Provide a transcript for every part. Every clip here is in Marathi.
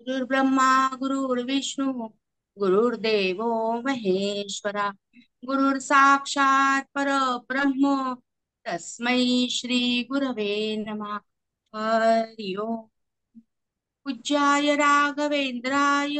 गुरुर्ब्रह्मा गुरुर्विष्णू गुरुर्देवो महेश्वरा गुरुर् साक्षात परब्रह्म तस्मै श्री गुरवे नमः. हरि ओम. पूज्याय राघवेंद्राय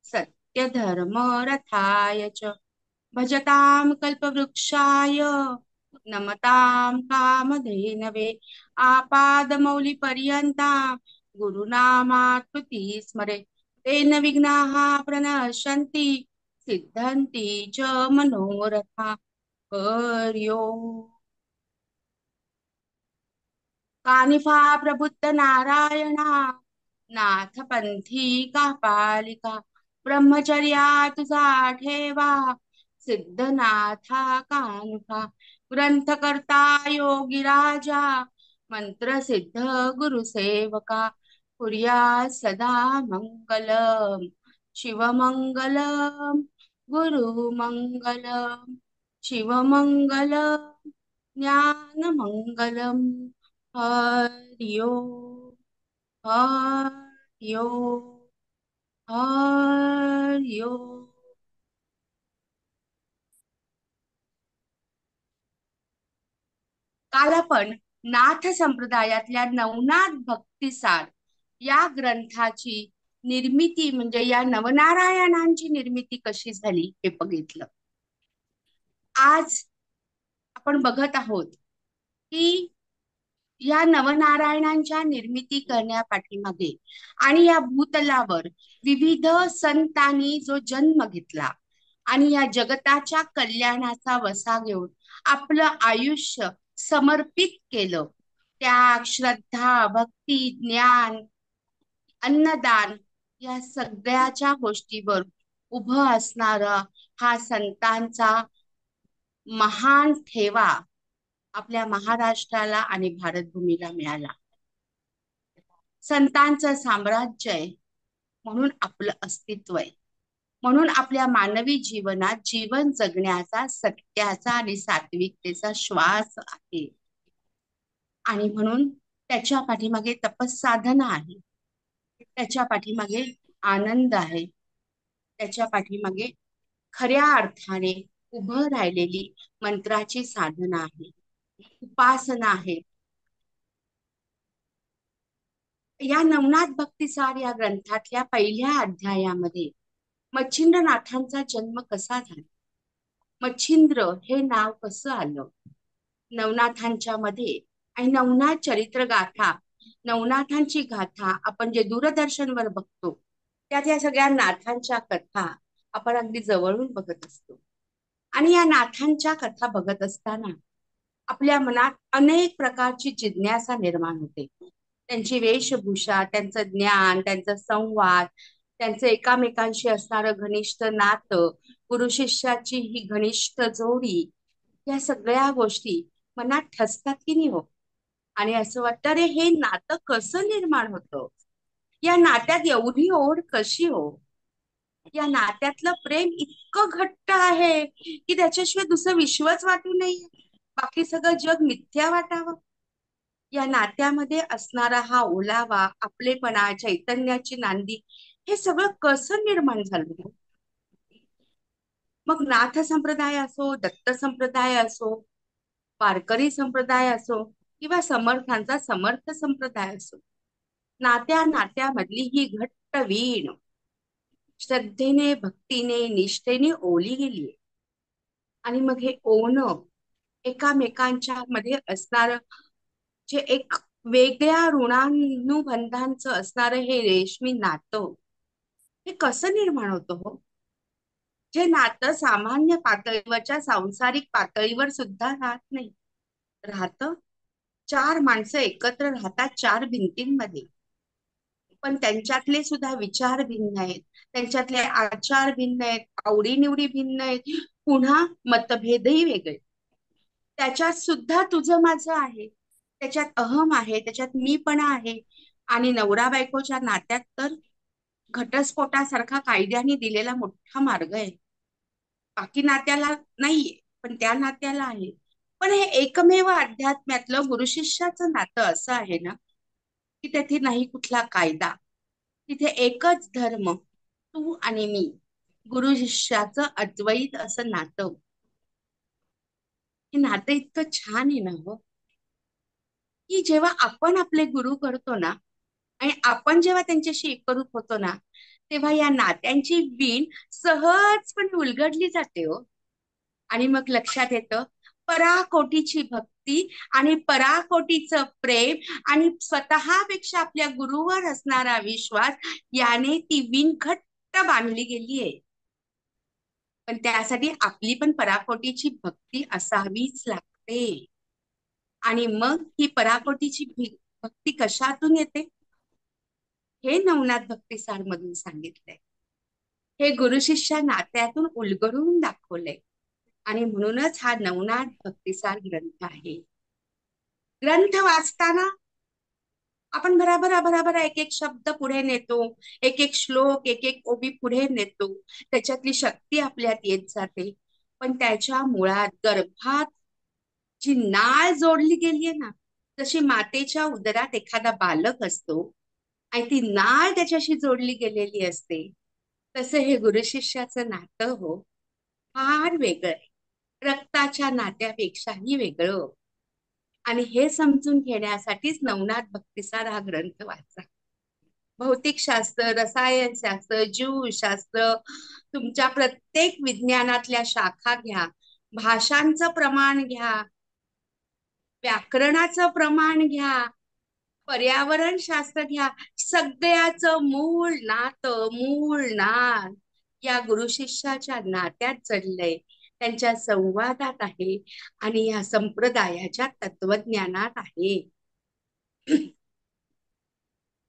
सत्यधर्म रथाय च भजतां कल्पवृक्षाय नमतां कामधेनवे आपादमौलिपर्यन्तां गुरुनामाकृति स्मरे तेन विघ्नाः प्रणश्यन्ति सिद्धन्ति च मनोरथा. हरि ओम. कानिफा प्रबुद्ध नारायणा नाथ पंथी का पालिका ब्रह्मचर्या तुझा ठेवा सिद्धनाथा कानुका ग्रंथ करता योगी राजा मंत्र सिद्ध गुरु सेवका कुर्या सदा मंगलम शिवमंगलम गुरु मंगलम शिवमंगलम ज्ञानमंगलम. हरि ओम. हरि ओम. हरि ओम. काल आपण नाथ संप्रदायातल्या नवनाथ भक्तिसार या ग्रंथाची निर्मिती म्हणजे या नवनारायणांची निर्मिती कशी झाली हे बघितलं. आज आपण बघत आहोत की या नवनारायणांच्या निर्मिती करण्यापाठीमागे आणि या भूतलावर विविध संतांनी जो जन्म घेतला आणि या जगताच्या कल्याणाचा वसा घेऊन आपलं आयुष्य समर्पित केलं. त्याग श्रद्धा भक्ती ज्ञान अन्नदान या सगळ्याच्या गोष्टीवर उभं असणारा हा संतांचा महान ठेवा आपल्या महाराष्ट्राला आणि भारतभूमीला मिळाला. संतांचं साम्राज्य आहे म्हणून आपलं अस्तित्व आहे, म्हणून आपल्या मानवी जीवनात जीवन जगण्याचा सत्याचा आणि सात्विकतेचा श्वास आहे. आणि म्हणून त्याच्या पाठीमागे तपसाधना आहे, त्याच्या पाठीमागे आनंद आहे, त्याच्या पाठीमागे खऱ्या अर्थाने उभं राहिलेली मंत्राची साधना आहे, उपासना आहे. या नवनाथ भक्तिसार या ग्रंथातल्या पहिल्या अध्यायामध्ये मच्छिंद्रनाथांचा जन्म कसा झाला, मच्छिंद्र हे नाव कसं आलं नवनाथांच्या मध्ये, आणि नवनाथ चरित्र गाथा नवनाथांची गाथा आपण जे दूरदर्शनवर बघतो त्यात या सगळ्या नाथांच्या कथा आपण अगदी जवळून बघत असतो. आणि या नाथांच्या कथा बघत असताना आपल्या मनात अनेक प्रकारची जिज्ञासा निर्माण होते. त्यांची वेशभूषा, त्यांचं ज्ञान, त्यांचा संवाद, त्यांचं एकामेकांशी असणारं घनिष्ठ नातं, गुरु शिष्याची ही घनिष्ठ जोडी, या सगळ्या गोष्टी मनात ठसतात की नाही हो. आणि असं वाटतं अरे हे नातं कसं निर्माण होतं, या नात्यात एवढी ओढ कशी हो, या नात्यातलं प्रेम इतकं घट्ट आहे की त्याच्याशिवाय दुसरं विश्वच वाटू नये, बाकी सगळं जग मिथ्या वाटावं. या नात्यामध्ये असणारा हा ओलावा, आपलेपणा, चैतन्याची नांदी, हे सगळं कसं निर्माण झालं. मग नाथ संप्रदाय असो, दत्त संप्रदाय असो, वारकरी संप्रदाय असो किंवा समर्थांचा समर्थ संप्रदाय असो, नात्या नात्यामधली ही घट्ट वीण श्रद्धेने भक्तीने निष्ठेने ओली गेली. आणि मग हे ओणं एकामेकांच्या मध्ये असणार जे एक वेगळ्या ऋणानुबंधांचं असणारं हे रेशमी नातं, हे कसं निर्माण होतं हो. जे नातं सामान्य पातळीवरच्या सांसारिक पातळीवर सुद्धा राहत नाही. राहतं, चार माणसं एकत्र राहतात चार भिंतींमध्ये, पण त्यांच्यातले सुद्धा विचार भिन्न आहेत, त्यांच्यातले आचार भिन्न आहेत, आवडीनिवडी भिन्न आहेत, पुन्हा मतभेदही वेगळे. त्याच्यात सुद्धा तुझं माझं आहे, त्याच्यात अहम आहे, त्याच्यात मीपणा आहे. आणि नवरा बायकोच्या नात्यात तर घटस्फोटासारखा कायद्याने दिलेला मोठा मार्ग आहे. बाकी नात्याला नाहीये पण त्या नात्याला आहे. पण हे एकमेव अध्यात्म्यातलं गुरु शिष्याचं नातं असं आहे ना की त्याथे नाही कुठला कायदा, तिथे एकच धर्म, तू आणि मी, गुरु शिष्याचं अद्वैत असं नातं. हे नातं इतकं छान आहे ना हो, की जेव्हा आपण आपले गुरु करतो ना, आणि आपण जेव्हा त्यांच्याशी एकरूप होतो ना, तेव्हा या नात्यांची वीण सहजपणे उलगडली जाते हो. आणि मग लक्षात येतं पराकोटीची भक्ती आणि पराकोटीचं प्रेम आणि स्वतःपेक्षा आपल्या गुरुवर असणारा विश्वास, याने ती वीण घट्ट बांधली गेली आहे. पण त्यासाठी आपली पण पराकोटीची भक्ती असावीच लागते. आणि मग ही पराकोटीची भक्ती कशातून येते, हे नवनाथ भक्तिसार मधून सांगितलंय. हे गुरु शिष्य नात्यातून उलगडून दाखवलंय. आणि म्हणूनच हा नवनाथ भक्तिसार ग्रंथ आहे. ग्रंथ वाचताना आपण भराभरा भराभरा एक एक शब्द पुढे नेतो, एक एक श्लोक, एक एक ओवी पुढे नेतो, त्याच्यातली शक्ती आपल्यात येत जाते. पण त्याच्या मुळात गर्भात जी नाळ जोडली गेली आहे ना, जशी मातेच्या उदरात एखादा बालक असतो आणि ती नाळ त्याच्याशी जोडली गेलेली असते, तसं हे गुरु शिष्याचं नातं हो फार वेगळं आहे, रक्ताच्या नात्यापेक्षाही वेगळं. आणि हे समजून घेण्यासाठीच नवनाथ भक्तिसार हा ग्रंथ वाचा. भौतिकशास्त्र, रसायनशास्त्र, जीवशास्त्र, तुमच्या प्रत्येक विज्ञानातल्या शाखा घ्या, भाषांचं प्रमाण घ्या, व्याकरणाचं प्रमाण घ्या, पर्यावरण शास्त्र घ्या, सगळ्याचं मूळ नातं, मूळ नाद या गुरु शिष्याच्या नात्यात जडलंय, त्यांच्या संवादात आहे आणि या संप्रदायाच्या तत्वज्ञानात आहे.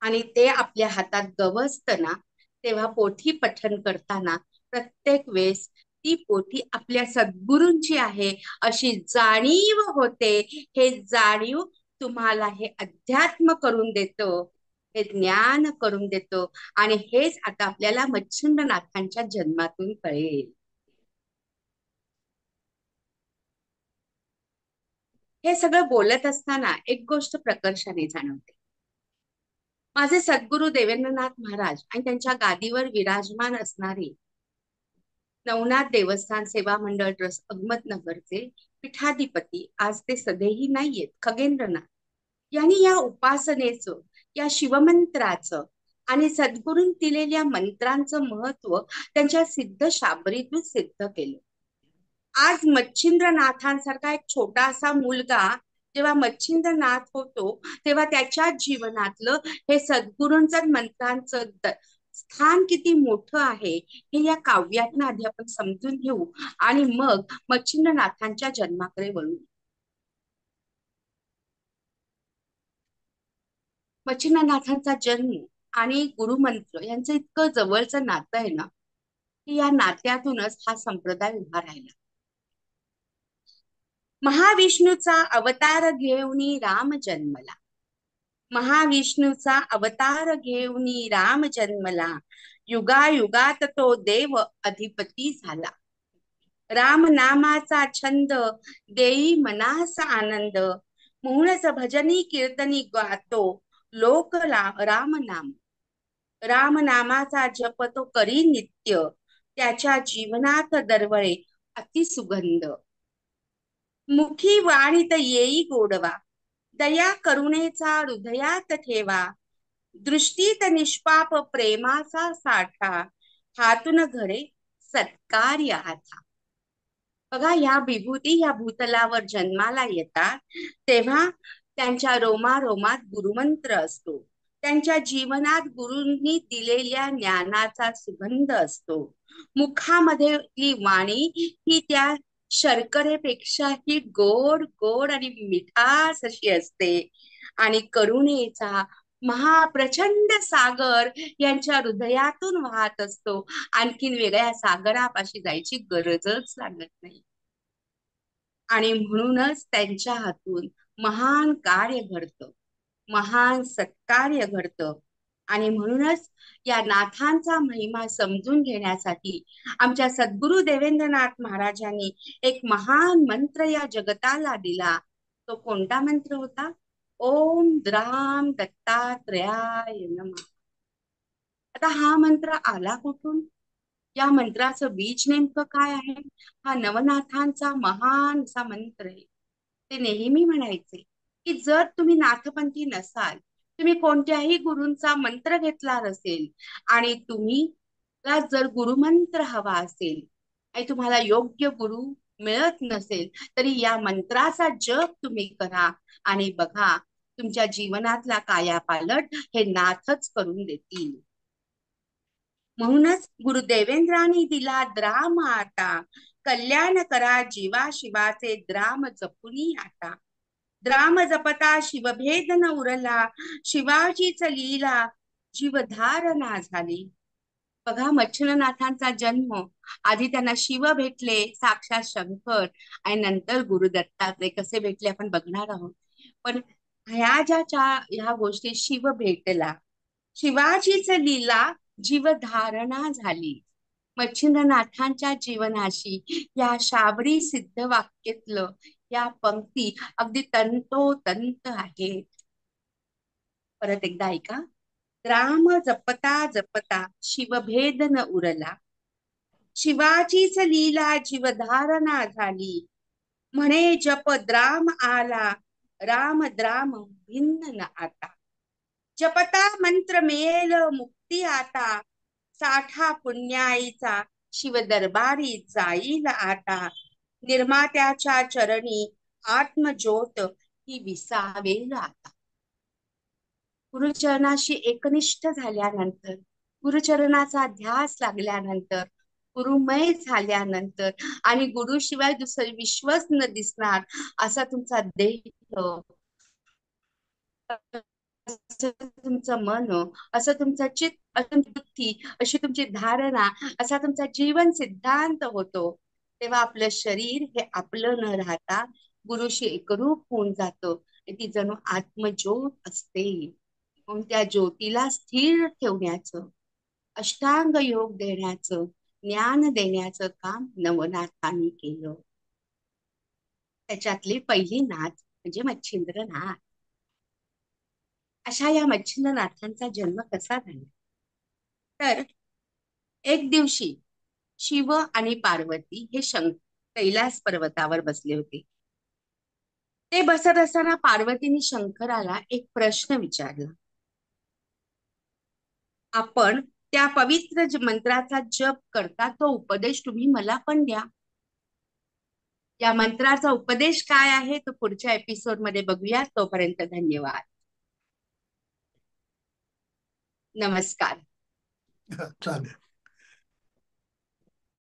आणि ते आपल्या हातात गवसतं ना, तेव्हा पोथी पठण करताना प्रत्येक वेळेस ती पोथी आपल्या सद्गुरूंची आहे अशी जाणीव होते. हे जाणीव तुम्हाला हे अध्यात्म करून देतं, हे ज्ञान करून देतं. आणि हेच आता आपल्याला मच्छिंद्रनाथांच्या जन्मातून कळेल. हे सगळं बोलत असताना एक गोष्ट प्रकर्षाने जाणवते. माझे सद्गुरू देवेंद्रनाथ महाराज आणि त्यांच्या गादीवर विराजमान असणारे नवनाथ देवस्थान सेवा मंडळ ट्रस्ट अहमदनगरचे पीठाधिपती, आज ते सदैही नाहीयेत, खगेंद्रनाथ यांनी या उपासनेचं, या शिवमंत्राचं आणि सद्गुरूं दिलेल्या मंत्रांचं महत्व त्यांच्या सिद्ध शाबरीतून सिद्ध केलं. आज मच्छिंद्रनाथांसारखा एक छोटासा मुलगा जेव्हा मच्छिंद्रनाथ होतो, तेव्हा त्याच्या जीवनातलं हे सद्गुरूंचं मंत्रांचं स्थान किती मोठं आहे, हे या काव्यातनं आधी आपण समजून घेऊ आणि मग मच्छिंद्रनाथांच्या जन्माकडे वळू. मच्छिंद्रनाथांचा जन्म आणि गुरुमंत्र यांचं इतकं जवळचं नातं आहे ना, की या नात्यातूनच हा संप्रदाय उभा राहिला. महाविष्णूचा अवतार घेऊनी राम जन्मला, महाविष्णूचा अवतार घेऊनी राम जन्मला, युगायुगात तो देव अधिपती झाला. राम नामाचा छंद देई मनास आनंद, म्हणूनच भजनी कीर्तनी गातो लोक राम नाम. राम नामाचा जप तो करी नित्य, त्याच्या जीवनात दरवळे अतिसुगंध. मुखी वाणीत येई गोडवा, दया करुणेचा हृदयात ठेवा, दृष्टीत निष्पाप प्रेमाचा साठा, हातून घडे सत्कार्य हाता. बघा, ह्या विभूती ह्या भूतलावर जन्माला येतात तेव्हा त्यांच्या रोमारोमात गुरुमंत्र असतो, त्यांच्या जीवनात गुरूंनी दिलेल्या ज्ञानाचा सुगंध असतो. मुखामध्ये वाणी ही त्या शर्करेपेक्षाही गोड गोड आणि मिठास अशी असते. आणि करुणेचा महाप्रचंड सागर यांच्या हृदयातून वाहत असतो. आणखीन वेगळ्या सागरापाशी जायची गरजच लागत नाही. आणि म्हणूनच त्यांच्या हातून महान कार्य घडतं, महान सत्कार्य घडतं. आणि म्हणूनच या नाथांचा महिमा समजून घेण्यासाठी आमच्या सद्गुरु देवेंद्रनाथ महाराजांनी एक महान मंत्र या जगताला दिला. तो कोणता मंत्र होता? ओम द्राम दत्तात्रयाय नमः. आता हा मंत्र आला कुठून? या मंत्राचं बीज नेमकं काय आहे? हा नवनाथांचा महान असा मंत्र आहे. ते नेहमी म्हणायचे की जर तुम्ही नाथपंथी नसाल, तुम्ही कोणत्याही गुरूंचा मंत्र घेतला नसेल आणि तुम्ही जर गुरुमंत्र हवा असेल आणि तुम्हाला योग्य गुरु मिळत नसेल, तरी या मंत्राचा जप तुम्ही करा आणि बघा तुमच्या जीवनातला कायापालट हे नाथच करून देतील. म्हणूनच गुरुदेवेंद्रांनी दिला द्राम आता, कल्याण करा जीवा शिवाचे द्राम जपुनी आता. द्राम जपता शिवभेद न उरला, शिवाजीच लीला जीवधारणा झाली. बघा मच्छिंद्रनाथांचा जन्म, आधी त्यांना शिव भेटले साक्षात शंकर आणि नंतर गुरु दत्तात्रय कसे भेटले आपण बघणार आहोत. पण ह्या गोष्टी शिव भेटला, शिवाजीच लीला जीवधारणा झाली. मच्छिंद्रनाथांच्या जीवनाशी या शाबरी सिद्ध वाक्यातलं या पंक्ती अगदी तंतोतंत आहेत. परत एकदा ऐका. राम जपता जपता शिवभेद न उरला, शिवाचीच लीला जीवधारणा झाली. म्हणे जप द्राम आला, राम द्राम भिन्न न आता. जपता मंत्र मिळेल मुक्ती आता, साठा पुण्याईचा शिव दरबारी जाईल आता. निर्मात्याच्या चरणी आत्मज्योत ही विसावेल आता. गुरुचरणाशी एकनिष्ठ झाल्यानंतर, गुरुचरणाचा ध्यास लागल्यानंतर, गुरुमय झाल्यानंतर आणि गुरुशिवाय दुसरं विश्वच न दिसणार असा तुमचा देह, असं तुमचं मन, असं तुमचं चित्त, असं बुद्धी, अशी तुमची धारणा, असा तुमचा जीवन सिद्धांत होतो. तेव्हा आपलं शरीर हे आपलं न राहता गुरुशी एकरूप होऊन जातं. ती जणू आत्मज्योत असते. म्हणून त्या ज्योतीला स्थिर ठेवण्याचं, अष्टांग योग देण्याचं, ज्ञान देण्याचं काम नवनाथांनी केलं. त्याच्यातली पहिली नाथ म्हणजे मच्छिंद्रनाथ. अशा या मच्छिंद्रनाथांचा जन्म कसा झाला? तर एक दिवशी शिव आणि पार्वती हे कैलास पर्वतावर बसले होते. ते बसत असताना पार्वतीने शंकराला एक प्रश्न विचारला. आपण त्या पवित्र मंत्राचा जप करता, तो उपदेश तुम्ही मला पण द्या. या मंत्राचा उपदेश काय आहे तो पुढच्या एपिसोड मध्ये बघूया. तोपर्यंत धन्यवाद. नमस्कार. चालेल.